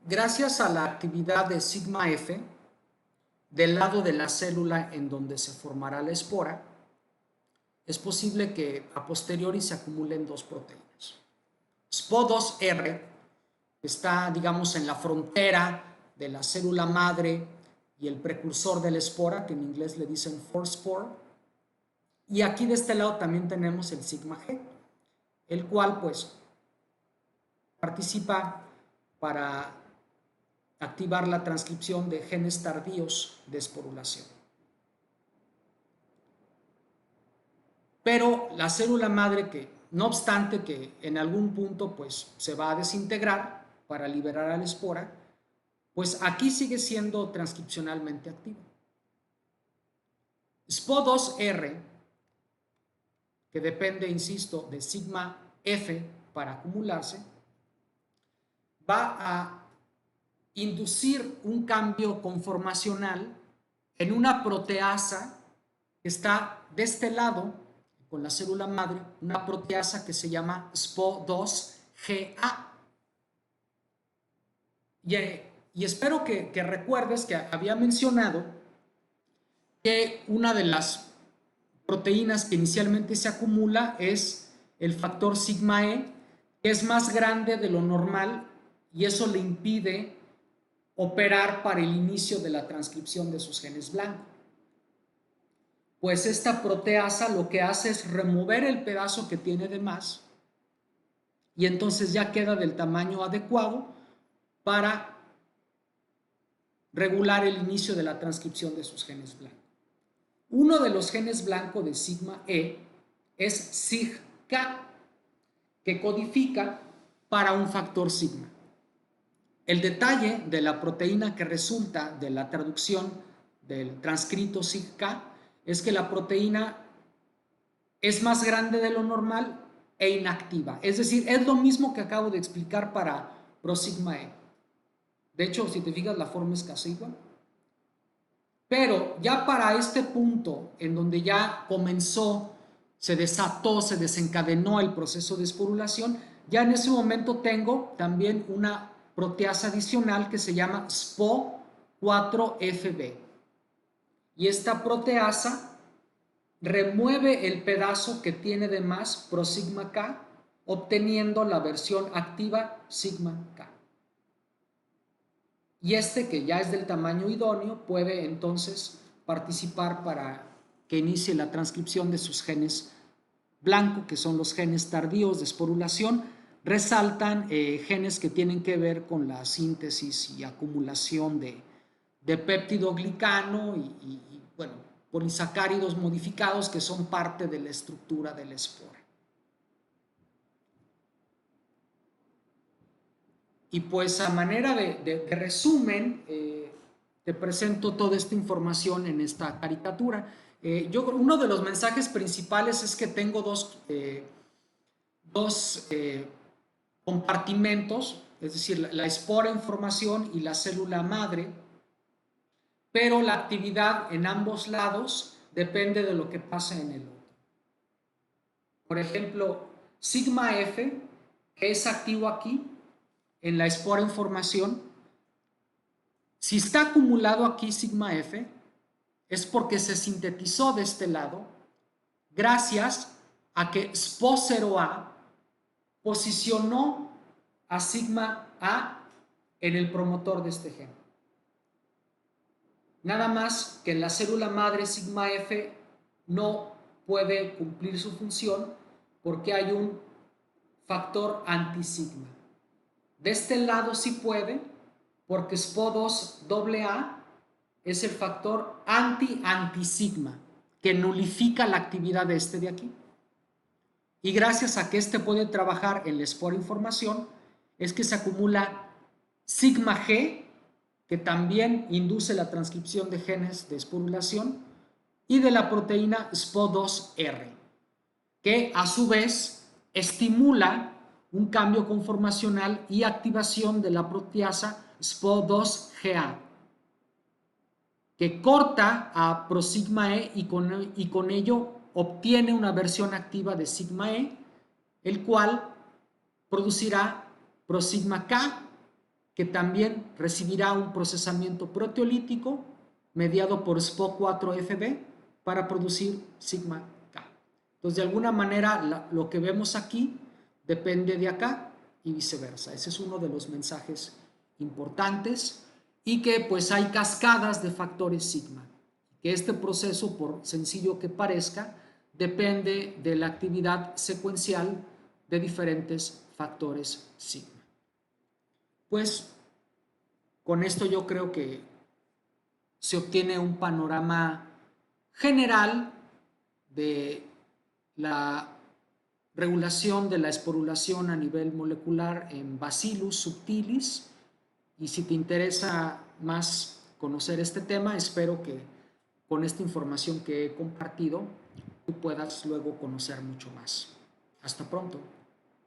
Gracias a la actividad de sigma F del lado de la célula en donde se formará la espora, es posible que a posteriori se acumulen dos proteínas. SPO2R está, digamos, en la frontera de la célula madre y el precursor de la espora, que en inglés le dicen forespore. Y aquí de este lado también tenemos el sigma G, el cual pues participa para activar la transcripción de genes tardíos de esporulación. Pero la célula madre, que no obstante que en algún punto pues se va a desintegrar para liberar a la espora, pues aquí sigue siendo transcripcionalmente activa. SPO2R, que depende, insisto, de sigma F para acumularse, va a inducir un cambio conformacional en una proteasa que está de este lado con la célula madre, una proteasa que se llama SPO2GA. Y espero que recuerdes que había mencionado que una de las proteínas que inicialmente se acumula es el factor sigma E, que es más grande de lo normal y eso le impide operar para el inicio de la transcripción de sus genes blancos. Pues esta proteasa lo que hace es remover el pedazo que tiene de más y entonces ya queda del tamaño adecuado para regular el inicio de la transcripción de sus genes blancos. Uno de los genes blancos de sigma E es SIGK, que codifica para un factor sigma. El detalle de la proteína que resulta de la traducción del transcrito SIGK es que la proteína es más grande de lo normal e inactiva. Es decir, es lo mismo que acabo de explicar para prosigma E. De hecho, si te fijas, la forma es casi igual. Pero ya para este punto, en donde ya comenzó, se desató, se desencadenó el proceso de esporulación, ya en ese momento tengo también una proteasa adicional que se llama SPO4FB. Y esta proteasa remueve el pedazo que tiene de más prosigma K, obteniendo la versión activa sigma K. Y este, que ya es del tamaño idóneo, puede entonces participar para que inicie la transcripción de sus genes blanco, que son los genes tardíos de esporulación. Resaltan genes que tienen que ver con la síntesis y acumulación de péptidoglicano y bueno, polisacáridos modificados que son parte de la estructura de la espora. Y pues a manera de resumen, te presento toda esta información en esta caricatura. Uno de los mensajes principales es que tengo dos compartimentos, es decir, la espora en formación y la célula madre, pero la actividad en ambos lados depende de lo que pasa en el otro. Por ejemplo, sigma F, que es activo aquí, en la espora en formación, si está acumulado aquí sigma F, es porque se sintetizó de este lado gracias a que SPO0A posicionó a sigma A en el promotor de este gen. Nada más que en la célula madre sigma F no puede cumplir su función porque hay un factor antisigma. De este lado sí puede, porque SPO2AA es el factor anti-antisigma, que nulifica la actividad de este de aquí. Y gracias a que este puede trabajar en la espora información, es que se acumula sigma G, que también induce la transcripción de genes de esporulación, y de la proteína SPO2R, que a su vez estimula un cambio conformacional y activación de la proteasa SPO2GA, que corta a prosigma E y con ello obtiene una versión activa de sigma E, el cual producirá prosigma K, que también recibirá un procesamiento proteolítico mediado por SPO4-FB para producir sigma K. Entonces, de alguna manera, lo que vemos aquí depende de acá y viceversa. Ese es uno de los mensajes importantes, y que pues hay cascadas de factores sigma. Que este proceso, por sencillo que parezca, depende de la actividad secuencial de diferentes factores sigma. Pues con esto yo creo que se obtiene un panorama general de la regulación de la esporulación a nivel molecular en Bacillus subtilis, y si te interesa más conocer este tema, espero que con esta información que he compartido tú puedas luego conocer mucho más. Hasta pronto.